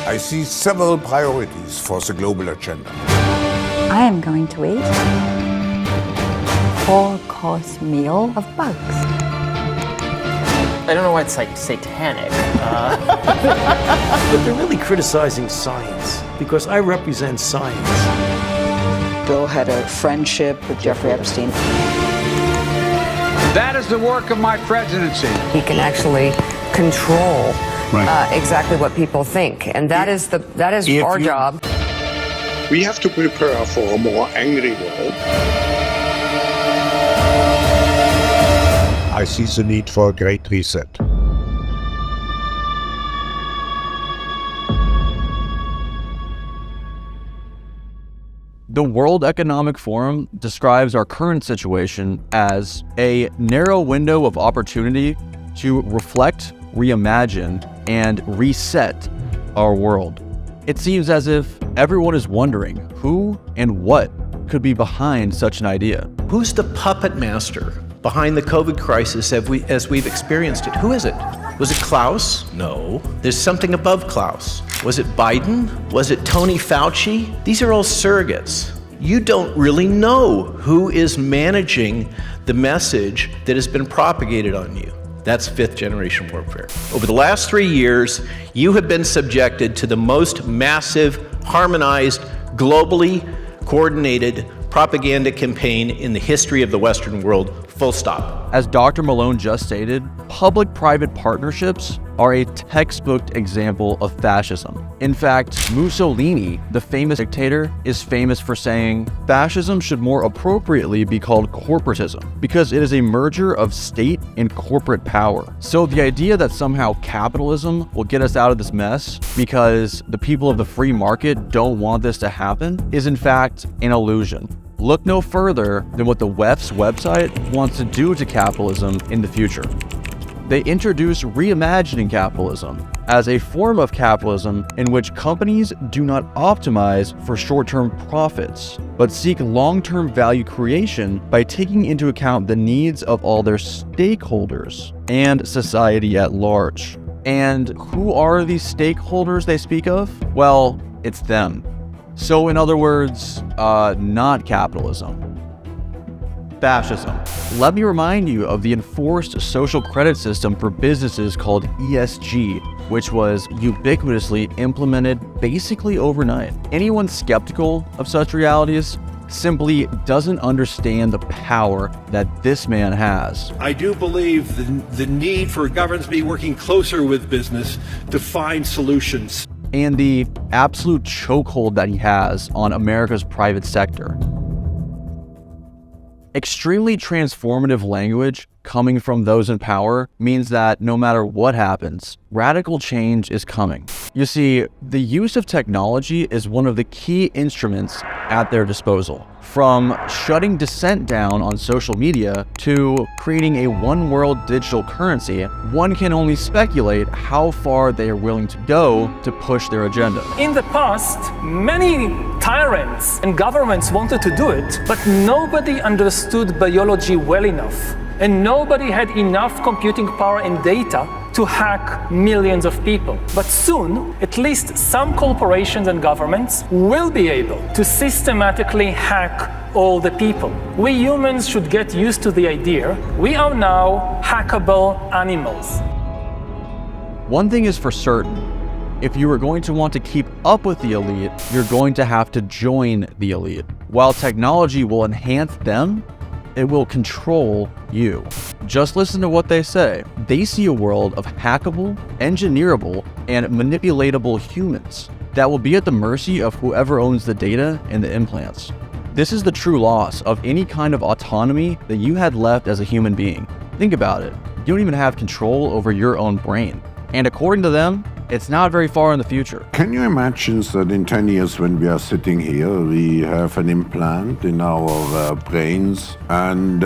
I see several priorities for the global agenda. I am going to eat a 4-course meal of bugs. I don't know why it's like satanic. But they're really criticizing science because I represent science. Bill had a friendship with Jeffrey Epstein. That is the work of my presidency. He can actually control exactly what people think, and that is our job. We have to prepare for a more angry world. I see the need for a great reset. The World Economic Forum describes our current situation as a narrow window of opportunity to reflect, reimagine, and reset our world. It seems as if everyone is wondering who and what could be behind such an idea. Who's the puppet master behind the COVID crisis as we've experienced it? Who is it? Was it Klaus? No. There's something above Klaus. Was it Biden? Was it Tony Fauci? These are all surrogates. You don't really know who is managing the message that has been propagated on you. That's fifth generation warfare. Over the last 3 years, you have been subjected to the most massive, harmonized, globally coordinated propaganda campaign in the history of the Western world, full stop. As Dr. Malone just stated, public-private partnerships are a textbook example of fascism. In fact, Mussolini, the famous dictator, is famous for saying, fascism should more appropriately be called corporatism because it is a merger of state and corporate power. So the idea that somehow capitalism will get us out of this mess because the people of the free market don't want this to happen is in fact an illusion. Look no further than what the WEF's website wants to do to capitalism in the future. They introduce reimagining capitalism as a form of capitalism in which companies do not optimize for short-term profits, but seek long-term value creation by taking into account the needs of all their stakeholders and society at large. And who are these stakeholders they speak of? Well, it's them. So in other words, not capitalism. Fascism. Let me remind you of the enforced social credit system for businesses called ESG, which was ubiquitously implemented basically overnight. Anyone skeptical of such realities simply doesn't understand the power that this man has. I do believe the need for governments to be working closer with business to find solutions. And the absolute chokehold that he has on America's private sector. Extremely transformative language coming from those in power means that no matter what happens, radical change is coming. You see, the use of technology is one of the key instruments at their disposal. From shutting dissent down on social media to creating a one-world digital currency, one can only speculate how far they are willing to go to push their agenda. In the past, many tyrants and governments wanted to do it, but nobody understood biology well enough. And nobody had enough computing power and data to hack millions of people. But soon, at least some corporations and governments will be able to systematically hack all the people. We humans should get used to the idea we are now hackable animals. One thing is for certain. If you are going to want to keep up with the elite, you're going to have to join the elite. While technology will enhance them, it will control you. Just listen to what they say. They see a world of hackable, engineerable, and manipulatable humans that will be at the mercy of whoever owns the data and the implants. This is the true loss of any kind of autonomy that you had left as a human being. Think about it. You don't even have control over your own brain. And according to them, it's not very far in the future. Can you imagine that in 10 years when we are sitting here, we have an implant in our brains and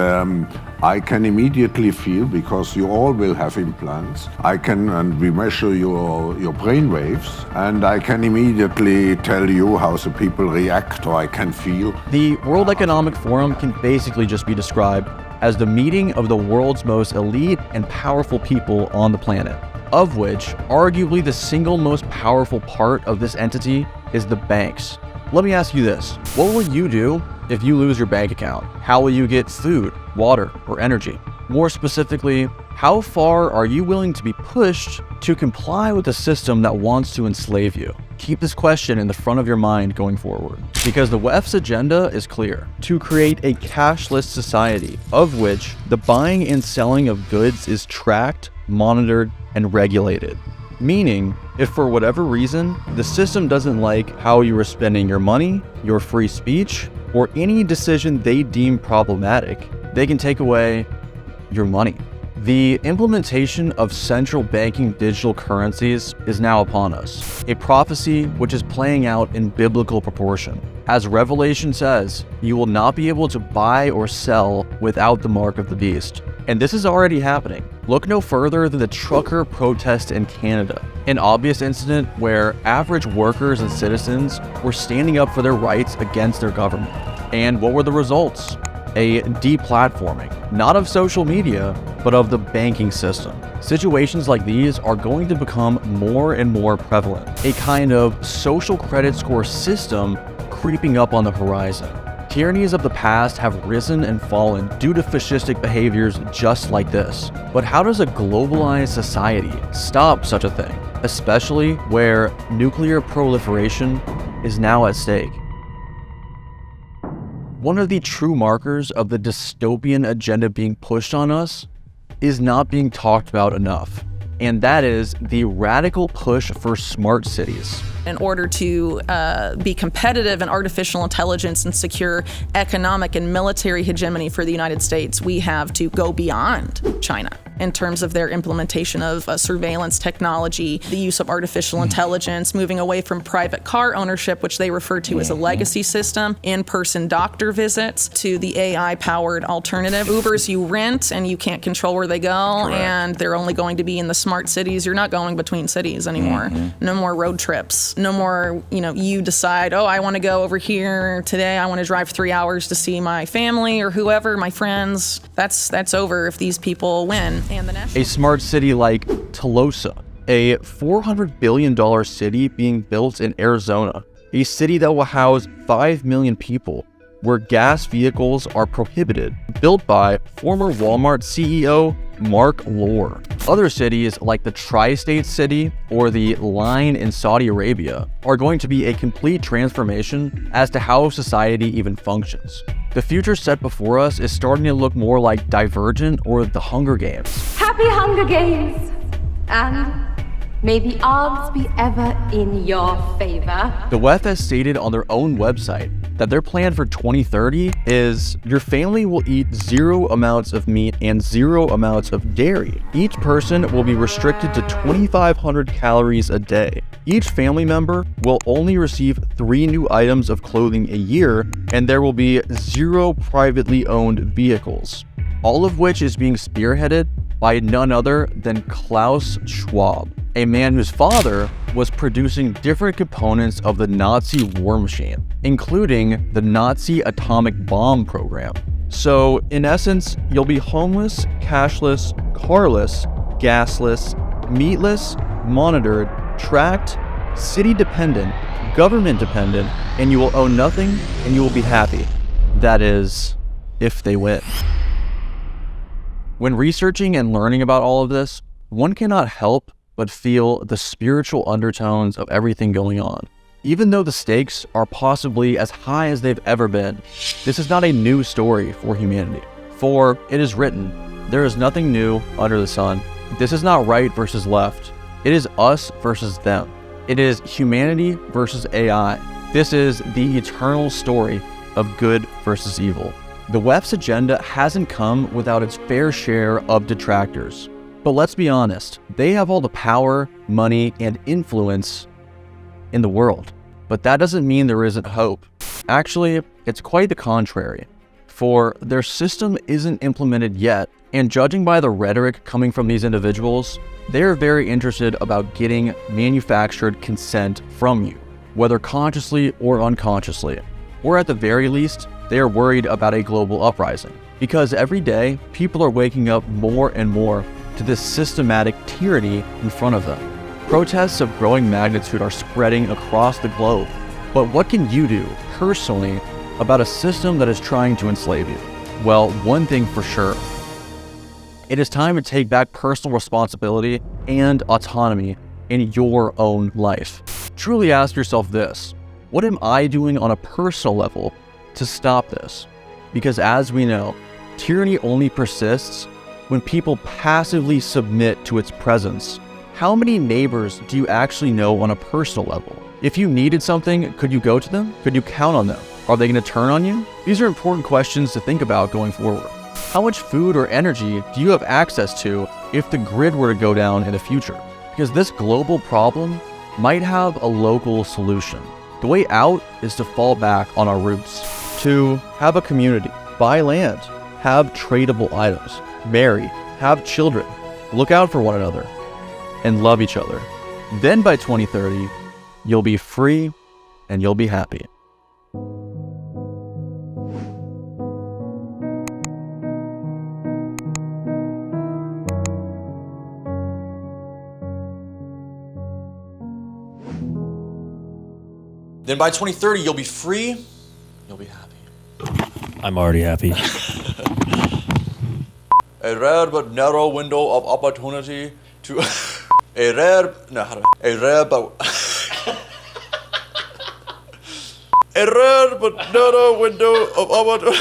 I can immediately feel, because you all will have implants, and we measure your brain waves, and I can immediately tell you how the people react, or I can feel. The World Economic Forum can basically just be described as the meeting of the world's most elite and powerful people on the planet. of which arguably the single most powerful part of this entity is the banks. Let me ask you this. What will you do if you lose your bank account? How will you get food, water, or energy? More specifically, how far are you willing to be pushed to comply with a system that wants to enslave you? Keep this question in the front of your mind going forward, because the WEF's agenda is clear: to create a cashless society of which the buying and selling of goods is tracked, monitored, and regulated. Meaning, if for whatever reason, the system doesn't like how you are spending your money, your free speech, or any decision they deem problematic, they can take away your money. The implementation of central banking digital currencies is now upon us, a prophecy which is playing out in biblical proportion. As Revelation says, you will not be able to buy or sell without the mark of the beast. And this is already happening. Look no further than the trucker protest in Canada, an obvious incident where average workers and citizens were standing up for their rights against their government. And what were the results? A deplatforming, not of social media, but of the banking system. Situations like these are going to become more and more prevalent, a kind of social credit score system creeping up on the horizon. Tyrannies of the past have risen and fallen due to fascistic behaviors just like this. But how does a globalized society stop such a thing, especially where nuclear proliferation is now at stake? One of the true markers of the dystopian agenda being pushed on us is not being talked about enough, and that is the radical push for smart cities. In order to be competitive in artificial intelligence and secure economic and military hegemony for the United States, we have to go beyond China in terms of their implementation of surveillance technology, the use of artificial intelligence, moving away from private car ownership, which they refer to as a legacy system, in-person doctor visits, to the AI-powered alternative. Ubers you rent and you can't control where they go, and they're only going to be in the smart cities. You're not going between cities anymore. No more road trips. No more, you decide, I want to go over here today. I want to drive 3 hours to see my family or whoever, my friends. That's over if these people win. And a smart city like Tolosa, a $400 billion city being built in Arizona, a city that will house 5 million people, where gas vehicles are prohibited, built by former Walmart CEO Mark Lohr. Other cities like the Tri-State City or the Line in Saudi Arabia are going to be a complete transformation as to how society even functions. The future set before us is starting to look more like Divergent or the Hunger Games. Happy Hunger Games! And may the odds be ever in your favor. The WEF has stated on their own website that their plan for 2030 is your family will eat 0 amounts of meat and 0 amounts of dairy. Each person will be restricted to 2,500 calories a day. Each family member will only receive 3 new items of clothing a year, and there will be 0 privately owned vehicles, all of which is being spearheaded by none other than Klaus Schwab, a man whose father was producing different components of the Nazi war machine, including the Nazi atomic bomb program. So, in essence, you'll be homeless, cashless, carless, gasless, meatless, monitored, tracked, city-dependent, government-dependent, and you will own nothing, and you will be happy. That is, if they win. When researching and learning about all of this, one cannot help but feel the spiritual undertones of everything going on. Even though the stakes are possibly as high as they've ever been, this is not a new story for humanity. For it is written, there is nothing new under the sun. This is not right versus left. It is us versus them. It is humanity versus AI. This is the eternal story of good versus evil. The WEF's agenda hasn't come without its fair share of detractors. But let's be honest, they have all the power, money, and influence in the world. But that doesn't mean there isn't hope. Actually, it's quite the contrary. For their system isn't implemented yet, and judging by the rhetoric coming from these individuals, they are very interested about getting manufactured consent from you, whether consciously or unconsciously. Or at the very least, they are worried about a global uprising. Because every day, people are waking up more and more to this systematic tyranny in front of them. Protests of growing magnitude are spreading across the globe. But what can you do, personally, about a system that is trying to enslave you? Well, one thing for sure. It is time to take back personal responsibility and autonomy in your own life. Truly ask yourself this: what am I doing on a personal level to stop this? Because as we know, tyranny only persists when people passively submit to its presence. How many neighbors do you actually know on a personal level? If you needed something, could you go to them? Could you count on them? Are they going to turn on you? These are important questions to think about going forward. How much food or energy do you have access to if the grid were to go down in the future? Because this global problem might have a local solution. The way out is to fall back on our roots, to have a community, buy land, have tradable items, marry, have children, look out for one another, and love each other. Then by 2030, you'll be free and you'll be happy. Then by 2030, you'll be free, you'll be happy. I'm already happy. A rare but narrow window of opportunity to a rare but narrow window of opportunity.